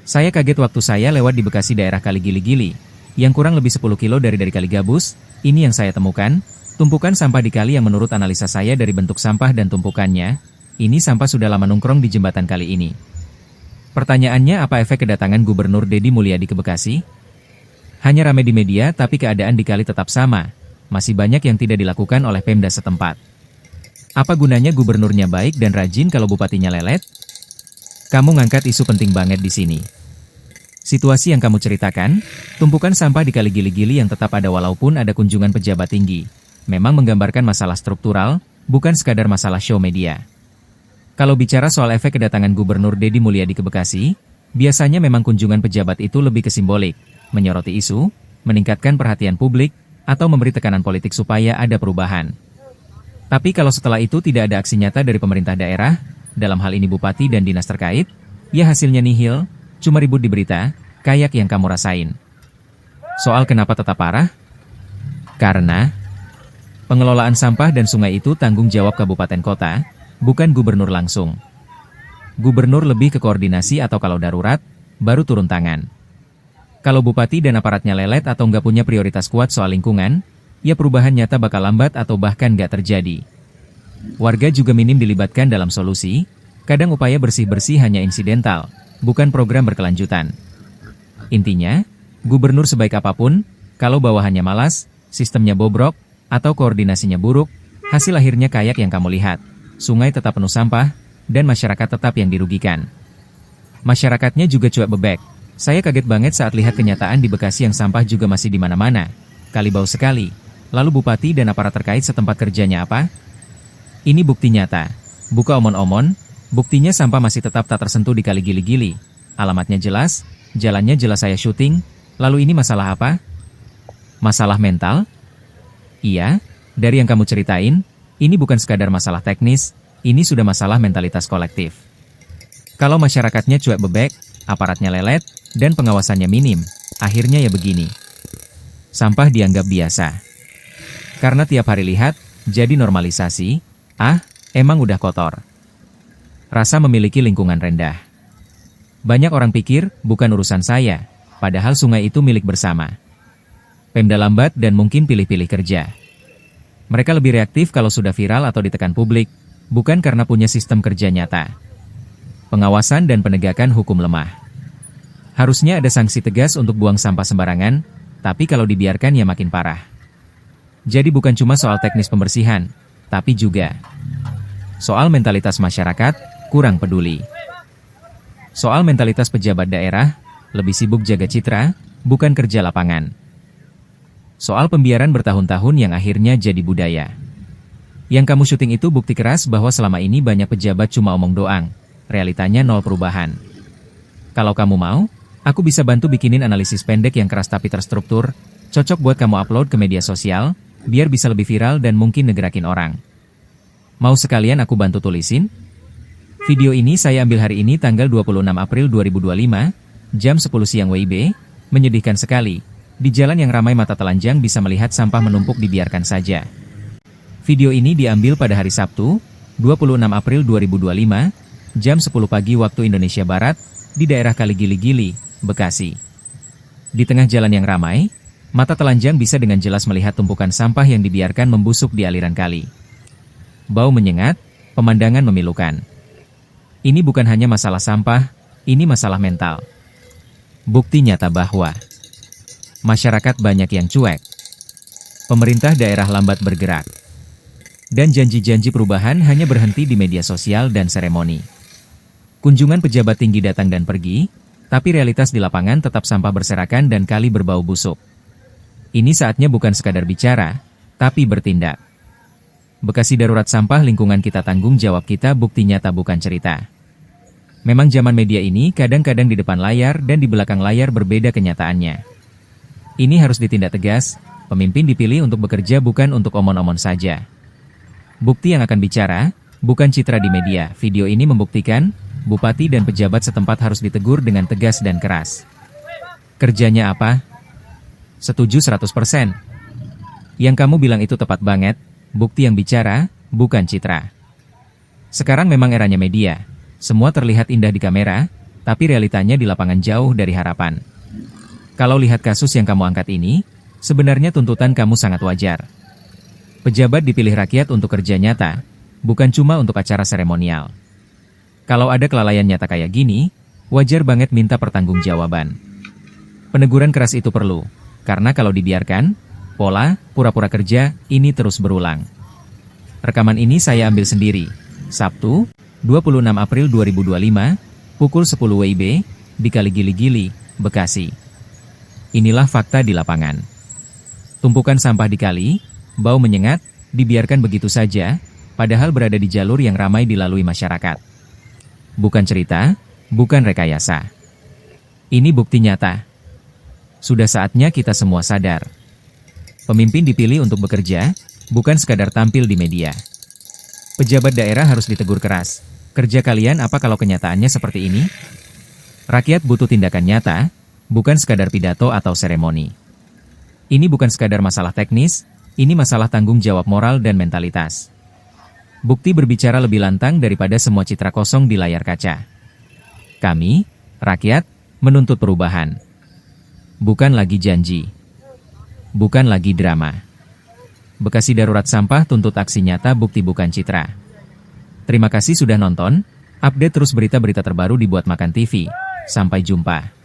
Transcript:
Saya kaget waktu saya lewat di Bekasi daerah Kali Gili-Gili, yang kurang lebih 10 kilo dari Kali Gabus. Ini yang saya temukan, tumpukan sampah di kali yang menurut analisa saya dari bentuk sampah dan tumpukannya, ini sampah sudah lama nongkrong di jembatan kali ini. Pertanyaannya, apa efek kedatangan Gubernur Deddy Mulyadi ke Bekasi? Hanya ramai di media tapi keadaan di kali tetap sama, masih banyak yang tidak dilakukan oleh Pemda setempat. Apa gunanya gubernurnya baik dan rajin kalau bupatinya lelet? Kamu ngangkat isu penting banget di sini. Situasi yang kamu ceritakan, tumpukan sampah di Kali Gili-Gili yang tetap ada walaupun ada kunjungan pejabat tinggi, memang menggambarkan masalah struktural, bukan sekadar masalah show media. Kalau bicara soal efek kedatangan Gubernur Deddy Mulyadi ke Bekasi, biasanya memang kunjungan pejabat itu lebih ke simbolik, menyoroti isu, meningkatkan perhatian publik, atau memberi tekanan politik supaya ada perubahan. Tapi kalau setelah itu tidak ada aksi nyata dari pemerintah daerah, dalam hal ini bupati dan dinas terkait, ya hasilnya nihil, cuma ribut di berita, kayak yang kamu rasain. Soal kenapa tetap parah? Karena pengelolaan sampah dan sungai itu tanggung jawab kabupaten kota, bukan gubernur langsung. Gubernur lebih ke koordinasi atau kalau darurat, baru turun tangan. Kalau bupati dan aparatnya lelet atau nggak punya prioritas kuat soal lingkungan, ya perubahan nyata bakal lambat atau bahkan nggak terjadi. Warga juga minim dilibatkan dalam solusi, kadang upaya bersih-bersih hanya insidental, bukan program berkelanjutan. Intinya, gubernur sebaik apapun, kalau bawahannya malas, sistemnya bobrok, atau koordinasinya buruk, hasil akhirnya kayak yang kamu lihat. Sungai tetap penuh sampah, dan masyarakat tetap yang dirugikan. Masyarakatnya juga cuek bebek. Saya kaget banget saat lihat kenyataan di Bekasi yang sampah juga masih di mana-mana. Kali bau sekali. Lalu bupati dan aparat terkait setempat kerjanya apa? Ini bukti nyata. Buka omon-omon, buktinya sampah masih tetap tak tersentuh di Kali Gili-Gili. Alamatnya jelas, jalannya jelas saya syuting. Lalu ini masalah apa? Masalah mental? Iya, dari yang kamu ceritain, ini bukan sekadar masalah teknis, ini sudah masalah mentalitas kolektif. Kalau masyarakatnya cuek bebek, aparatnya lelet, dan pengawasannya minim, akhirnya ya begini. Sampah dianggap biasa. Karena tiap hari lihat, jadi normalisasi, emang udah kotor. Rasa memiliki lingkungan rendah. Banyak orang pikir, bukan urusan saya, padahal sungai itu milik bersama. Pemda lambat dan mungkin pilih-pilih kerja. Mereka lebih reaktif kalau sudah viral atau ditekan publik, bukan karena punya sistem kerja nyata. Pengawasan dan penegakan hukum lemah. Harusnya ada sanksi tegas untuk buang sampah sembarangan, tapi kalau dibiarkan ya makin parah. Jadi bukan cuma soal teknis pembersihan, tapi juga soal mentalitas masyarakat, kurang peduli. Soal mentalitas pejabat daerah, lebih sibuk jaga citra, bukan kerja lapangan. Soal pembiaran bertahun-tahun yang akhirnya jadi budaya. Yang kamu syuting itu bukti keras bahwa selama ini banyak pejabat cuma omong doang, realitanya nol perubahan. Kalau kamu mau, aku bisa bantu bikinin analisis pendek yang keras tapi terstruktur, cocok buat kamu upload ke media sosial, biar bisa lebih viral dan mungkin ngegerakin orang. Mau sekalian aku bantu tulisin? Video ini saya ambil hari ini tanggal 26 April 2025, jam 10 siang WIB, menyedihkan sekali. Di jalan yang ramai mata telanjang bisa melihat sampah menumpuk dibiarkan saja. Video ini diambil pada hari Sabtu, 26 April 2025, jam 10 pagi waktu Indonesia Barat, di daerah Kali Gili-Gili, Bekasi. Di tengah jalan yang ramai, mata telanjang bisa dengan jelas melihat tumpukan sampah yang dibiarkan membusuk di aliran kali. Bau menyengat, pemandangan memilukan. Ini bukan hanya masalah sampah, ini masalah mental. Bukti nyata bahwa masyarakat banyak yang cuek. Pemerintah daerah lambat bergerak. Dan janji-janji perubahan hanya berhenti di media sosial dan seremoni. Kunjungan pejabat tinggi datang dan pergi, tapi realitas di lapangan tetap sampah berserakan dan kali berbau busuk. Ini saatnya bukan sekadar bicara, tapi bertindak. Bekasi darurat sampah lingkungan kita tanggung jawab kita bukti nyata bukan cerita. Memang zaman media ini kadang-kadang di depan layar dan di belakang layar berbeda kenyataannya. Ini harus ditindak tegas, pemimpin dipilih untuk bekerja bukan untuk omon-omon saja. Bukti yang akan bicara, bukan citra di media. Video ini membuktikan, bupati dan pejabat setempat harus ditegur dengan tegas dan keras. Kerjanya apa? Setuju 100%. Yang kamu bilang itu tepat banget, bukti yang bicara, bukan citra. Sekarang memang eranya media. Semua terlihat indah di kamera, tapi realitanya di lapangan jauh dari harapan. Kalau lihat kasus yang kamu angkat ini, sebenarnya tuntutan kamu sangat wajar. Pejabat dipilih rakyat untuk kerja nyata, bukan cuma untuk acara seremonial. Kalau ada kelalaian nyata kayak gini, wajar banget minta pertanggungjawaban. Peneguran keras itu perlu, karena kalau dibiarkan, pola pura-pura kerja ini terus berulang. Rekaman ini saya ambil sendiri, Sabtu, 26 April 2025, pukul 10 WIB, di Kali Gili-Gili, Bekasi. Inilah fakta di lapangan. Tumpukan sampah di kali, bau menyengat, dibiarkan begitu saja, padahal berada di jalur yang ramai dilalui masyarakat. Bukan cerita, bukan rekayasa. Ini bukti nyata. Sudah saatnya kita semua sadar. Pemimpin dipilih untuk bekerja, bukan sekadar tampil di media. Pejabat daerah harus ditegur keras. Kerja kalian apa kalau kenyataannya seperti ini? Rakyat butuh tindakan nyata, bukan sekadar pidato atau seremoni. Ini bukan sekadar masalah teknis, ini masalah tanggung jawab moral dan mentalitas. Bukti berbicara lebih lantang daripada semua citra kosong di layar kaca. Kami, rakyat, menuntut perubahan. Bukan lagi janji. Bukan lagi drama. Bekasi Darurat Sampah tuntut aksi nyata, bukti bukan citra. Terima kasih sudah nonton, update terus berita-berita terbaru di Buat Makan TV. Sampai jumpa.